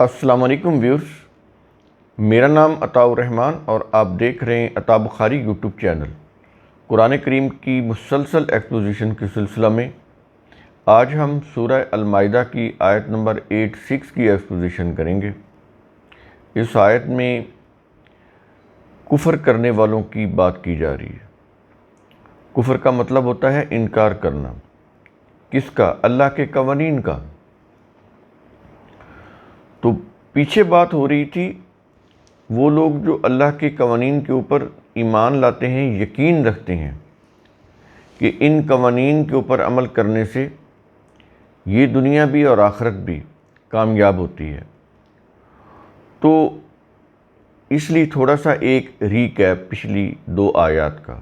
السلام علیکم ویورز، میرا نام عطاء الرحمن اور آپ دیکھ رہے ہیں عطاء بخاری یوٹیوب چینل۔ قرآن کریم کی مسلسل ایکسپوزیشن کے سلسلہ میں آج ہم سورہ المائدہ کی آیت نمبر 86 کی ایکسپوزیشن کریں گے۔ اس آیت میں کفر کرنے والوں کی بات کی جا رہی ہے۔ کفر کا مطلب ہوتا ہے انکار کرنا۔ کس کا؟ اللہ کے قوانین کا۔ تو پیچھے بات ہو رہی تھی وہ لوگ جو اللہ کے قوانین کے اوپر ایمان لاتے ہیں، یقین رکھتے ہیں کہ ان قوانین کے اوپر عمل کرنے سے یہ دنیا بھی اور آخرت بھی کامیاب ہوتی ہے۔ تو اس لیے تھوڑا سا ایک ریکیپ پچھلی 2 آیات کا۔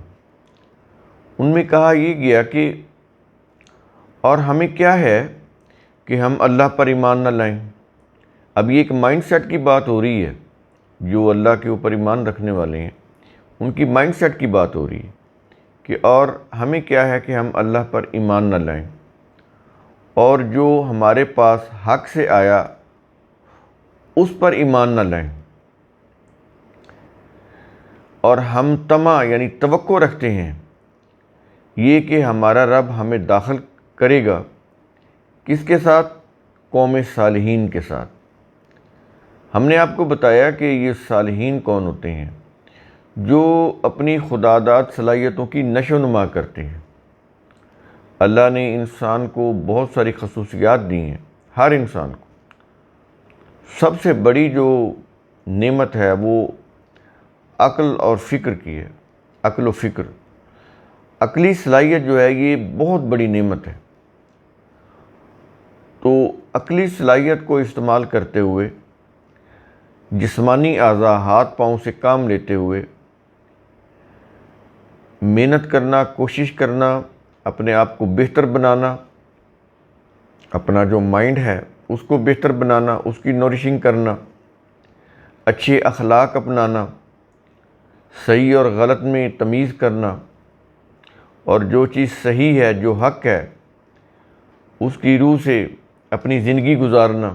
ان میں کہا یہ گیا کہ اور ہمیں کیا ہے کہ ہم اللہ پر ایمان نہ لائیں۔ اب یہ ایک مائنڈ سیٹ کی بات ہو رہی ہے، جو اللہ کے اوپر ایمان رکھنے والے ہیں ان کی مائنڈ سیٹ کی بات ہو رہی ہے کہ اور ہمیں کیا ہے کہ ہم اللہ پر ایمان نہ لائیں، اور جو ہمارے پاس حق سے آیا اس پر ایمان نہ لائیں، اور ہم طمع یعنی توقع رکھتے ہیں یہ کہ ہمارا رب ہمیں داخل کرے گا کس کے ساتھ؟ قوم صالحین کے ساتھ۔ ہم نے آپ کو بتایا کہ یہ صالحین کون ہوتے ہیں؟ جو اپنی خداداد صلاحیتوں کی نشو و نما کرتے ہیں۔ اللہ نے انسان کو بہت ساری خصوصیات دی ہیں، ہر انسان کو۔ سب سے بڑی جو نعمت ہے وہ عقل اور فکر کی ہے۔ عقل و فکر، عقلی صلاحیت جو ہے یہ بہت بڑی نعمت ہے۔ تو عقلی صلاحیت کو استعمال کرتے ہوئے، جسمانی اعضاء ہاتھ پاؤں سے کام لیتے ہوئے محنت کرنا، کوشش کرنا، اپنے آپ کو بہتر بنانا، اپنا جو مائنڈ ہے اس کو بہتر بنانا، اس کی نورشنگ کرنا، اچھے اخلاق اپنانا، صحیح اور غلط میں تمیز کرنا، اور جو چیز صحیح ہے، جو حق ہے، اس کی روح سے اپنی زندگی گزارنا،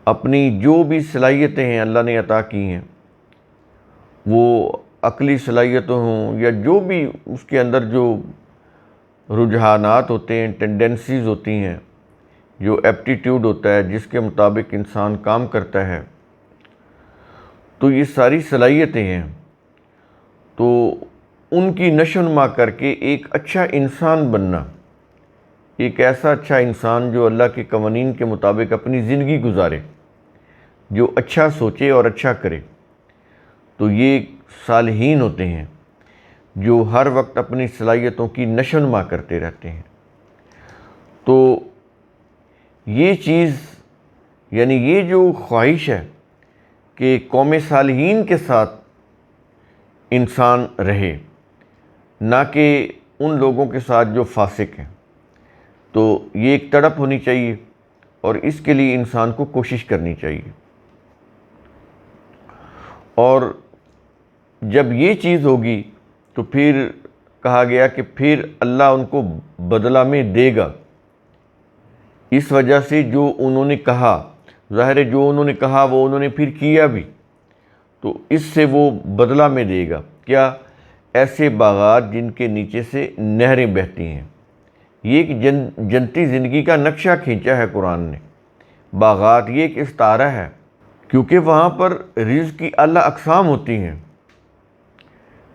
اپنی جو بھی صلاحیتیں ہیں اللہ نے عطا کی ہیں، وہ عقلی صلاحیتیں ہوں یا جو بھی اس کے اندر جو رجحانات ہوتے ہیں، ٹینڈنسیز ہوتی ہیں، جو ایپٹیٹیوڈ ہوتا ہے جس کے مطابق انسان کام کرتا ہے، تو یہ ساری صلاحیتیں ہیں۔ تو ان کی نشو و نما کر کے ایک اچھا انسان بننا، ایک ایسا اچھا انسان جو اللہ کے قوانین کے مطابق اپنی زندگی گزارے، جو اچھا سوچے اور اچھا کرے، تو یہ صالحین ہوتے ہیں جو ہر وقت اپنی صلاحیتوں کی نشو و نما کرتے رہتے ہیں۔ تو یہ چیز یعنی یہ جو خواہش ہے کہ قوم صالحین کے ساتھ انسان رہے، نہ کہ ان لوگوں کے ساتھ جو فاسق ہیں، تو یہ ایک تڑپ ہونی چاہیے، اور اس کے لیے انسان کو کوشش کرنی چاہیے۔ اور جب یہ چیز ہوگی تو پھر کہا گیا کہ پھر اللہ ان کو بدلہ میں دے گا، اس وجہ سے جو انہوں نے کہا، ظاہر ہے جو انہوں نے کہا وہ انہوں نے پھر کیا بھی، تو اس سے وہ بدلہ میں دے گا۔ کیا؟ ایسے باغات جن کے نیچے سے نہریں بہتی ہیں۔ یہ ایک جنتی زندگی کا نقشہ کھینچا ہے قرآن نے۔ باغات یہ ایک استعارہ ہے، کیونکہ وہاں پر رزق کی اعلیٰ اقسام ہوتی ہیں،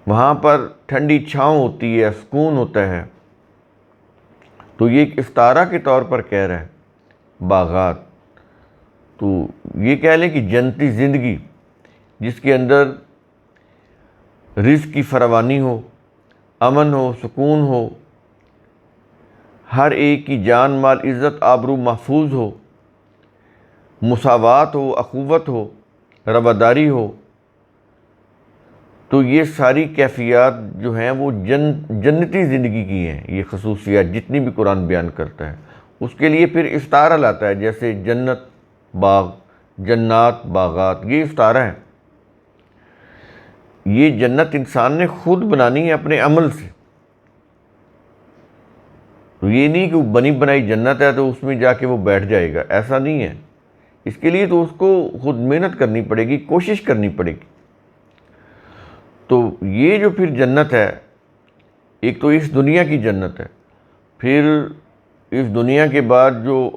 وہاں پر ٹھنڈی چھاؤں ہوتی ہے، سکون ہوتا ہے۔ تو یہ ایک استعارہ کے طور پر کہہ رہا ہے باغات۔ تو یہ کہہ لیں کہ جنتی زندگی جس کے اندر رزق کی فراوانی ہو، امن ہو، سکون ہو، ہر ایک کی جان مال عزت آبرو محفوظ ہو، مساوات ہو، اخوت ہو، رواداری ہو۔ تو یہ ساری کیفیات جو ہیں وہ جنتی زندگی کی ہیں۔ یہ خصوصیات جتنی بھی قرآن بیان کرتا ہے اس کے لیے پھر استعارہ لاتا ہے، جیسے جنت، باغ، جنات، باغات، یہ استعارہ ہے۔ یہ جنت انسان نے خود بنانی ہے اپنے عمل سے۔ تو یہ نہیں کہ وہ بنی بنائی جنت ہے تو اس میں جا کے وہ بیٹھ جائے گا، ایسا نہیں ہے۔ اس کے لیے تو اس کو خود محنت کرنی پڑے گی، کوشش کرنی پڑے گی۔ تو یہ جو پھر جنت ہے، ایک تو اس دنیا کی جنت ہے، پھر اس دنیا کے بعد جو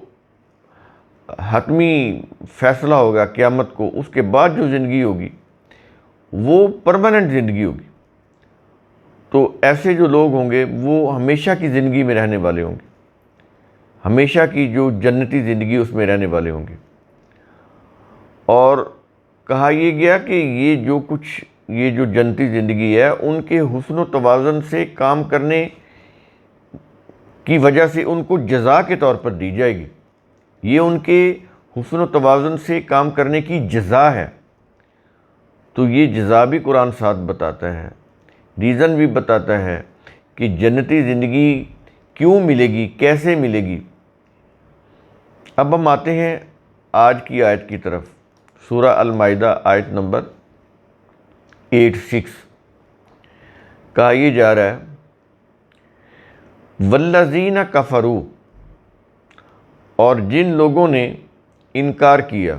حتمی فیصلہ ہوگا قیامت کو، اس کے بعد جو زندگی ہوگی وہ پرماننٹ زندگی ہوگی۔ تو ایسے جو لوگ ہوں گے وہ ہمیشہ کی زندگی میں رہنے والے ہوں گے، ہمیشہ کی جو جنتی زندگی اس میں رہنے والے ہوں گے۔ اور کہا یہ گیا کہ یہ جو جنتی زندگی ہے ان کے حسن و توازن سے کام کرنے کی وجہ سے ان کو جزا کے طور پر دی جائے گی۔ یہ ان کے حسن و توازن سے کام کرنے کی جزا ہے۔ تو یہ جزا بھی قرآن ساتھ بتاتا ہے، ریزن بھی بتاتا ہے کہ جنتی زندگی کیوں ملے گی، کیسے ملے گی۔ اب ہم آتے ہیں آج کی آیت کی طرف، سورہ المائدہ آیت نمبر 86۔ کہا یہ جا رہا ہے والذین کفروا، اور جن لوگوں نے انکار کیا،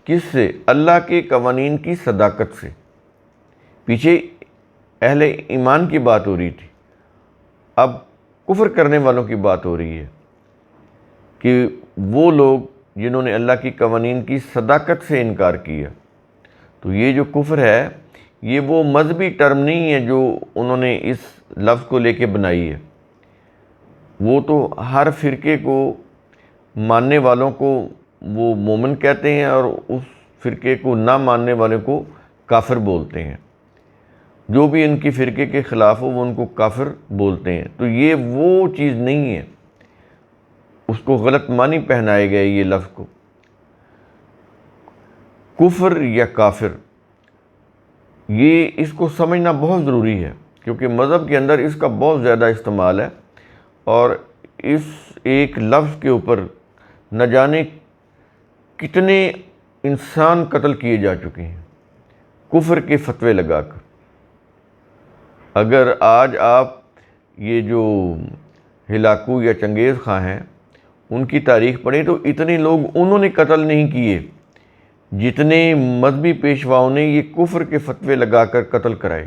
کس سے؟ اللہ کے قوانین کی صداقت سے۔ پیچھے اہل ایمان کی بات ہو رہی تھی، اب کفر کرنے والوں کی بات ہو رہی ہے کہ وہ لوگ جنہوں نے اللہ کی قوانین کی صداقت سے انکار کیا۔ تو یہ جو کفر ہے یہ وہ مذہبی ٹرم نہیں ہے جو انہوں نے اس لفظ کو لے کے بنائی ہے، وہ تو ہر فرقے کو ماننے والوں کو وہ مومن کہتے ہیں اور اس فرقے کو نہ ماننے والے کو کافر بولتے ہیں۔ جو بھی ان کی فرقے کے خلاف ہو وہ ان کو کافر بولتے ہیں۔ تو یہ وہ چیز نہیں ہے، اس کو غلط معنی پہنائے گئے یہ لفظ کو۔ کفر یا کافر، یہ اس کو سمجھنا بہت ضروری ہے، کیونکہ مذہب کے اندر اس کا بہت زیادہ استعمال ہے، اور اس ایک لفظ کے اوپر نہ جانے کتنے انسان قتل کیے جا چکے ہیں کفر کے فتوے لگا کر۔ اگر آج آپ یہ جو ہلاکو یا چنگیز خان ہیں ان کی تاریخ پڑھیں تو اتنے لوگ انہوں نے قتل نہیں کیے جتنے مذہبی پیشواؤں نے یہ کفر کے فتوے لگا کر قتل کرائے۔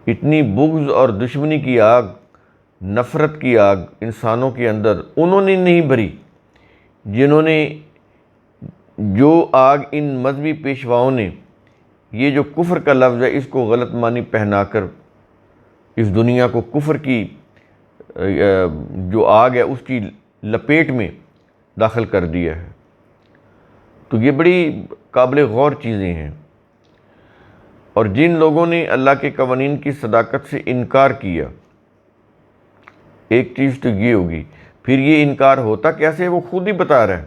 اتنی بغض اور دشمنی کی آگ، نفرت کی آگ انسانوں کے اندر انہوں نے نہیں بھری جنہوں نے، جو آگ ان مذہبی پیشواؤں نے یہ جو کفر کا لفظ ہے اس کو غلط معنی پہنا کر اس دنیا کو کفر کی جو آگ ہے اس کی لپیٹ میں داخل کر دیا ہے۔ تو یہ بڑی قابل غور چیزیں ہیں۔ اور جن لوگوں نے اللہ کے قوانین کی صداقت سے انکار کیا، ایک چیز تو یہ ہوگی، پھر یہ انکار ہوتا کیسے وہ خود ہی بتا رہا ہے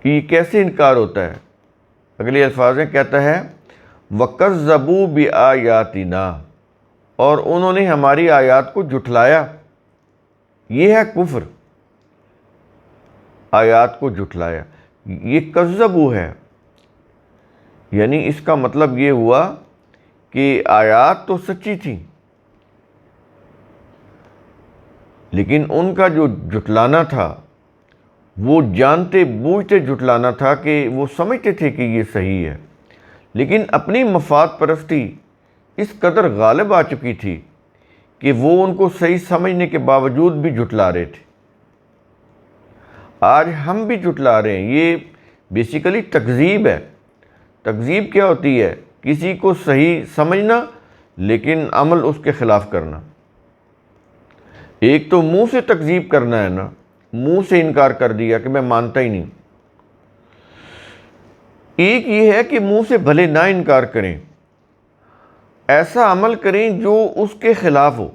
کہ یہ کیسے انکار ہوتا ہے۔ اگلے الفاظ میں کہتا ہے وَكَذَّبُوا بِآيَاتِنَا، اور انہوں نے ہماری آیات کو جھٹلایا۔ یہ ہے کفر، آیات کو جھٹلایا، یہ کذبو ہے۔ یعنی اس کا مطلب یہ ہوا کہ آیات تو سچی تھیں لیکن ان کا جو جھٹلانا تھا وہ جانتے بوجھتے جھٹلانا تھا کہ وہ سمجھتے تھے کہ یہ صحیح ہے، لیکن اپنی مفاد پرستی اس قدر غالب آ چکی تھی کہ وہ ان کو صحیح سمجھنے کے باوجود بھی جھٹلا رہے تھے۔ آج ہم بھی جھٹلا رہے ہیں۔ یہ بیسیکلی تکذیب ہے۔ تکذیب کیا ہوتی ہے؟ کسی کو صحیح سمجھنا لیکن عمل اس کے خلاف کرنا۔ ایک تو منہ سے تکذیب کرنا ہے نا، منہ سے انکار کر دیا کہ میں مانتا ہی نہیں۔ ایک یہ ہے کہ منہ سے بھلے نہ انکار کریں، ایسا عمل کریں جو اس کے خلاف ہو۔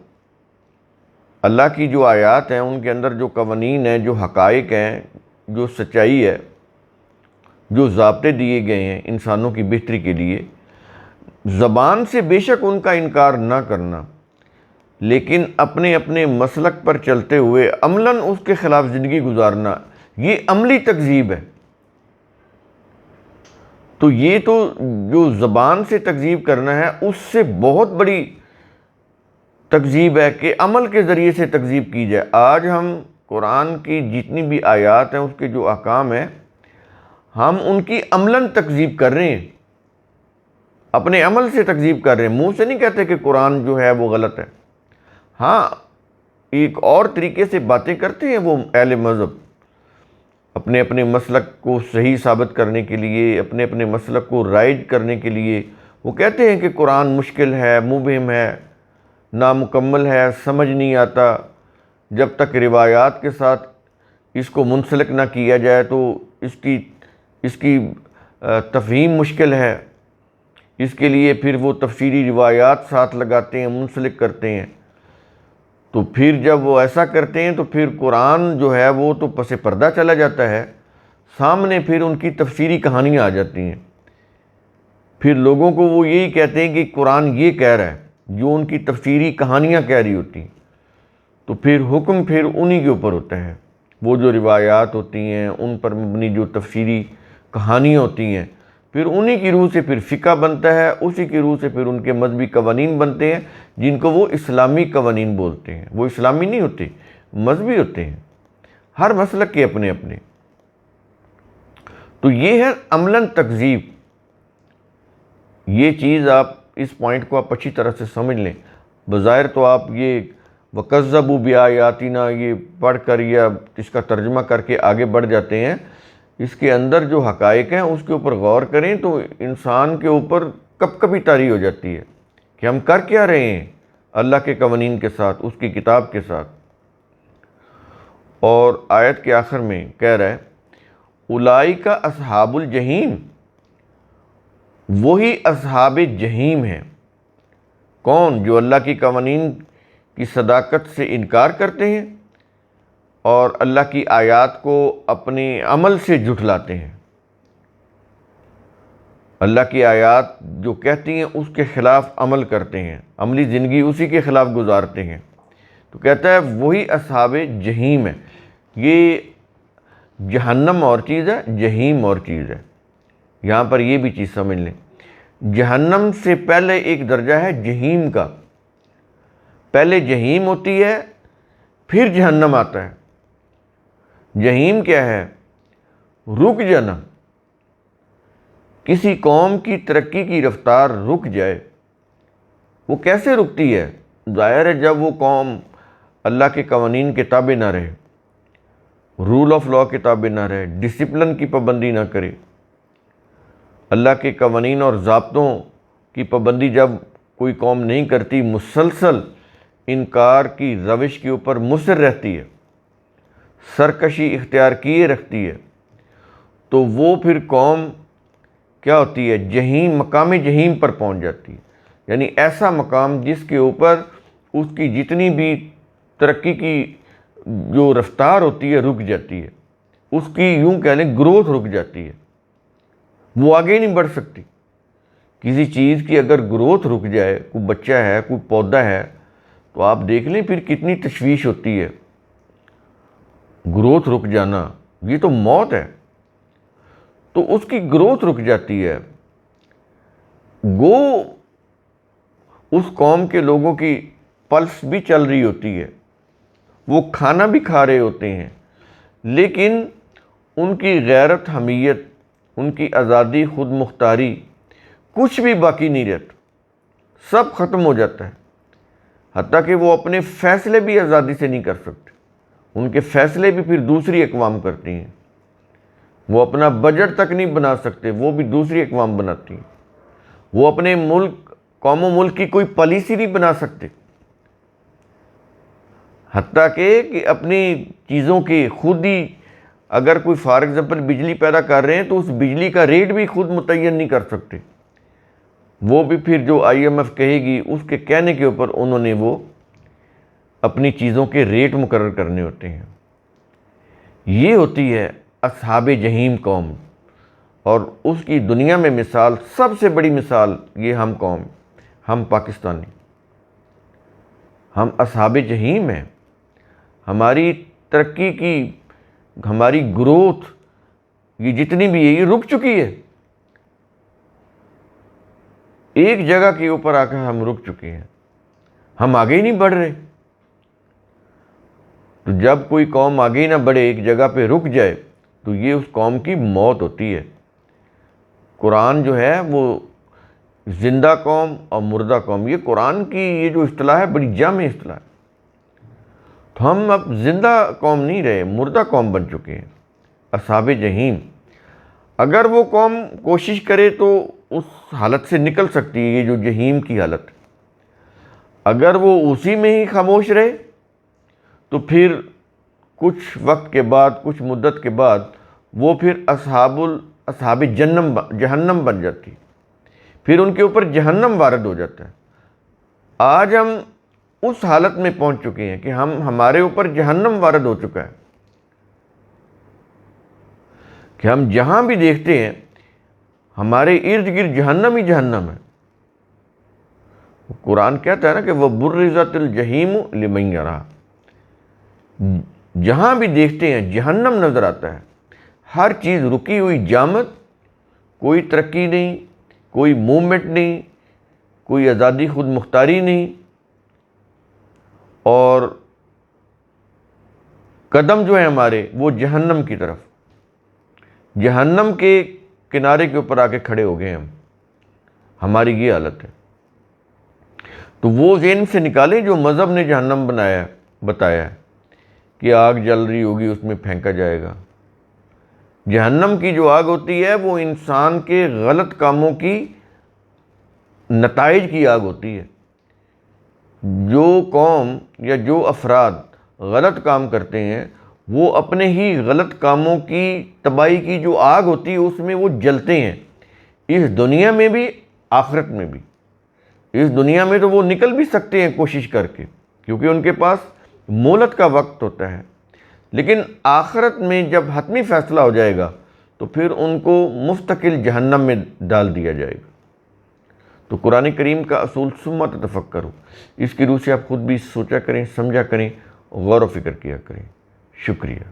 اللہ کی جو آیات ہیں ان کے اندر جو قوانین ہیں، جو حقائق ہیں، جو سچائی ہے، جو ضابطے دیے گئے ہیں انسانوں کی بہتری کے لیے، زبان سے بے شک ان کا انکار نہ کرنا، لیکن اپنے اپنے مسلک پر چلتے ہوئے عملاً اس کے خلاف زندگی گزارنا، یہ عملی تکذیب ہے۔ تو یہ تو جو زبان سے تکذیب کرنا ہے اس سے بہت بڑی تکذیب ہے کہ عمل کے ذریعے سے تکذیب کی جائے۔ آج ہم قرآن کی جتنی بھی آیات ہیں، اس کے جو احکام ہیں، ہم ان کی عملاً تکذیب کر رہے ہیں، اپنے عمل سے تکذیب کر رہے ہیں، منہ سے نہیں کہتے کہ قرآن جو ہے وہ غلط ہے۔ ہاں، ایک اور طریقے سے باتیں کرتے ہیں وہ اہل مذہب، اپنے اپنے مسلک کو صحیح ثابت کرنے کے لیے، اپنے اپنے مسلک کو رائج کرنے کے لیے وہ کہتے ہیں کہ قرآن مشکل ہے، مبہم ہے، نامکمل ہے، سمجھ نہیں آتا، جب تک روایات کے ساتھ اس کو منسلک نہ کیا جائے تو اس کی تفہیم مشکل ہے، اس کے لیے پھر وہ تفسیری روایات ساتھ لگاتے ہیں، منسلک کرتے ہیں۔ تو پھر جب وہ ایسا کرتے ہیں تو پھر قرآن جو ہے وہ تو پس پردہ چلا جاتا ہے، سامنے پھر ان کی تفسیری کہانیاں آ جاتی ہیں، پھر لوگوں کو وہ یہی کہتے ہیں کہ قرآن یہ کہہ رہا ہے جو ان کی تفسیری کہانیاں کہہ رہی ہوتی ہیں۔ تو پھر حکم پھر انہی کے اوپر ہوتا ہے، وہ جو روایات ہوتی ہیں ان پر مبنی جو تفسیری کہانیاں ہوتی ہیں، پھر انہی کی روح سے پھر فقہ بنتا ہے، اسی کی روح سے پھر ان کے مذہبی قوانین بنتے ہیں، جن کو وہ اسلامی قوانین بولتے ہیں۔ وہ اسلامی نہیں ہوتے، مذہبی ہوتے ہیں، ہر مسلک کے اپنے اپنے۔ تو یہ ہے عملاً تکذیب۔ یہ چیز آپ اس پوائنٹ کو آپ اچھی طرح سے سمجھ لیں۔ بظاہر تو آپ یہ وَكَذَّبُوا بِآيَاتِنَا یہ پڑھ کر یا اس کا ترجمہ کر کے آگے بڑھ جاتے ہیں، اس کے اندر جو حقائق ہیں اس کے اوپر غور کریں تو انسان کے اوپر کب کبھی طاری ہو جاتی ہے کہ ہم کر کیا رہے ہیں اللہ کے قوانین کے ساتھ، اس کی کتاب کے ساتھ۔ اور آیت کے آخر میں کہہ رہا ہے اولئک اصحاب الجحیم، وہی اصحاب جہیم ہیں۔ کون؟ جو اللہ کی قوانین کی صداقت سے انکار کرتے ہیں اور اللہ کی آیات کو اپنے عمل سے جھٹلاتے ہیں، اللہ کی آیات جو کہتی ہیں اس کے خلاف عمل کرتے ہیں، عملی زندگی اسی کے خلاف گزارتے ہیں۔ تو کہتا ہے وہی اصحاب جہیم ہے۔ یہ جہنم اور چیز ہے، جہیم اور چیز ہے۔ یہاں پر یہ بھی چیز سمجھ لیں، جہنم سے پہلے ایک درجہ ہے جہیم کا، پہلے جہیم ہوتی ہے پھر جہنم آتا ہے۔ جہیم کیا ہے؟ رک جانا، کسی قوم کی ترقی کی رفتار رک جائے۔ وہ کیسے رکتی ہے؟ ظاہر ہے جب وہ قوم اللہ کے قوانین کے تابع نہ رہے، رول آف لا کے تابع نہ رہے، ڈسپلن کی پابندی نہ کرے، اللہ کے قوانین اور ضابطوں کی پابندی جب کوئی قوم نہیں کرتی، مسلسل انکار کی روش کے اوپر مصر رہتی ہے، سرکشی اختیار کیے رکھتی ہے، تو وہ پھر قوم کیا ہوتی ہے؟ جہیم، مقام جہیم پر پہنچ جاتی ہے۔ یعنی ایسا مقام جس کے اوپر اس کی جتنی بھی ترقی کی جو رفتار ہوتی ہے رک جاتی ہے، اس کی یوں کہہ لیں گروتھ رک جاتی ہے، وہ آگے نہیں بڑھ سکتی۔ کسی چیز کی اگر گروتھ رک جائے، کوئی بچہ ہے، کوئی پودا ہے، تو آپ دیکھ لیں پھر کتنی تشویش ہوتی ہے۔ گروتھ رک جانا یہ تو موت ہے، تو اس کی گروتھ رک جاتی ہے۔ گو اس قوم کے لوگوں کی پلس بھی چل رہی ہوتی ہے، وہ کھانا بھی کھا رہے ہوتے ہیں، لیکن ان کی غیرت، حمیت، ان کی آزادی، خود مختاری کچھ بھی باقی نہیں رہتا، سب ختم ہو جاتا ہے۔ حتیٰ کہ وہ اپنے فیصلے بھی آزادی سے نہیں کر سکتے، ان کے فیصلے بھی پھر دوسری اقوام کرتی ہیں۔ وہ اپنا بجٹ تک نہیں بنا سکتے، وہ بھی دوسری اقوام بناتی ہیں۔ وہ اپنے ملک، قوم و ملک کی کوئی پالیسی نہیں بنا سکتے، حتیٰ کہ اپنی چیزوں کی خود ہی، اگر کوئی فار ایگزامپل بجلی پیدا کر رہے ہیں تو اس بجلی کا ریٹ بھی خود متعین نہیں کر سکتے۔ وہ بھی پھر جو آئی ایم ایف کہے گی اس کے کہنے کے اوپر انہوں نے وہ اپنی چیزوں کے ریٹ مقرر کرنے ہوتے ہیں۔ یہ ہوتی ہے اصحاب جہیم قوم، اور اس کی دنیا میں مثال، سب سے بڑی مثال یہ ہم قوم، ہم پاکستانی، ہم اصحاب جہیم ہیں۔ ہماری ترقی کی، ہماری گروتھ یہ جتنی بھی ہے یہ رک چکی ہے، ایک جگہ کے اوپر آ کر ہم رک چکے ہیں، ہم آگے ہی نہیں بڑھ رہے۔ تو جب کوئی قوم آگے نہ بڑھے، ایک جگہ پہ رک جائے، تو یہ اس قوم کی موت ہوتی ہے۔ قرآن جو ہے وہ زندہ قوم اور مردہ قوم، یہ قرآن کی یہ جو اصطلاح ہے بڑی جامع اصطلاح ہے۔ تو ہم اب زندہ قوم نہیں رہے، مردہ قوم بن چکے ہیں، اصحاب جحیم۔ اگر وہ قوم کوشش کرے تو اس حالت سے نکل سکتی ہے، یہ جو جحیم کی حالت ہے۔ اگر وہ اسی میں ہی خاموش رہے تو پھر کچھ وقت کے بعد، کچھ مدت کے بعد وہ پھر اصحاب جہنم بن جاتی، پھر ان کے اوپر جہنم وارد ہو جاتا ہے۔ آج ہم اس حالت میں پہنچ چکے ہیں کہ ہمارے اوپر جہنم وارد ہو چکا ہے، کہ ہم جہاں بھی دیکھتے ہیں ہمارے ارد گرد جہنم ہی جہنم ہے۔ قرآن کہتا ہے نا کہ وَبُرِّزَتِ الْجَحِیمُ لِمَن یَرَیٰ، جہاں بھی دیکھتے ہیں جہنم نظر آتا ہے۔ ہر چیز رکی ہوئی جامد، کوئی ترقی نہیں، کوئی موومنٹ نہیں، کوئی آزادی خود مختاری نہیں، اور قدم جو ہیں ہمارے وہ جہنم کی طرف، جہنم کے کنارے کے اوپر آ کے کھڑے ہو گئے ہم، ہماری یہ حالت ہے۔ تو وہ ذہن سے نکالیں جو مذہب نے جہنم بتایا ہے کہ آگ جل رہی ہوگی، اس میں پھینکا جائے گا۔ جہنم کی جو آگ ہوتی ہے وہ انسان کے غلط کاموں کی نتائج کی آگ ہوتی ہے۔ جو قوم یا جو افراد غلط کام کرتے ہیں وہ اپنے ہی غلط کاموں کی تباہی کی جو آگ ہوتی ہے اس میں وہ جلتے ہیں، اس دنیا میں بھی، آخرت میں بھی۔ اس دنیا میں تو وہ نکل بھی سکتے ہیں کوشش کر کے، کیونکہ ان کے پاس مہلت کا وقت ہوتا ہے، لیکن آخرت میں جب حتمی فیصلہ ہو جائے گا تو پھر ان کو مستقل جہنم میں ڈال دیا جائے گا۔ تو قرآن کریم کا اصول ثم تتفکروا، اس کی روح سے آپ خود بھی سوچا کریں، سمجھا کریں، غور و فکر کیا کریں۔ شکریہ۔